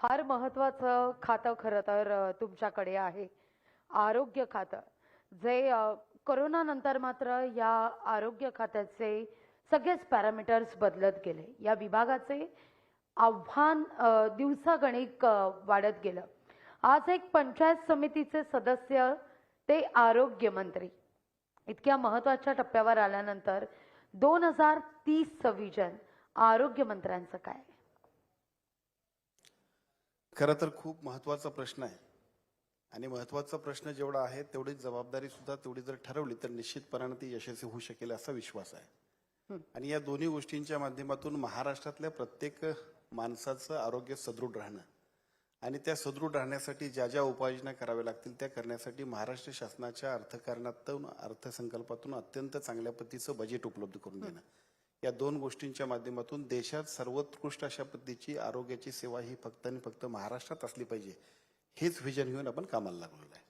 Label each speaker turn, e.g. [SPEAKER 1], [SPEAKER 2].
[SPEAKER 1] फार महत्वाचं खातं खरं तर तुमच्याकडे आहे. आरोग्य खातं. जे कोरोना नंतर मात्र या आरोग्य खात्याचे सगळेच पॅरामीटर्स बदलत गेले. या विभागाचे आव्हान दिवसागणिक वाढत गेलं. आज एक पंचायत समितीचे सदस्य ते आरोग्य मंत्री इतक्या महत्वाच्या टप्प्यावर आल्यानंतर 2030चं विजन आरोग्य मंत्र्यांचं काय?
[SPEAKER 2] खरं तर खूप महत्त्वाचा प्रश्न आहे आणि महत्त्वाचा प्रश्न जेवढा आहे तेवढीच जबाबदारी सुद्धा तेवढी जर ठरवली तर निश्चितपणाने ती यशस्वी होऊ शकेल असा विश्वास आहे. आणि या दोन्ही गोष्टींच्या माध्यमातून महाराष्ट्रातल्या प्रत्येक माणसाचं आरोग्य सदृढ राहणं आणि त्या सदृढ राहण्यासाठी ज्या ज्या उपाययोजना कराव्या लागतील त्या करण्यासाठी महाराष्ट्र शासनाच्या अर्थकारणातून अर्थसंकल्पातून अत्यंत चांगल्या पद्धतीचं बजेट उपलब्ध करून देणं, या दोन गोष्टींच्या माध्यमातून देशात सर्वोत्कृष्ट अशा पद्धतीची आरोग्याची सेवा ही फक्त आणि फक्त महाराष्ट्रात असली पाहिजे हेच व्हिजन घेऊन आपण कामाला लागलेलो आहे.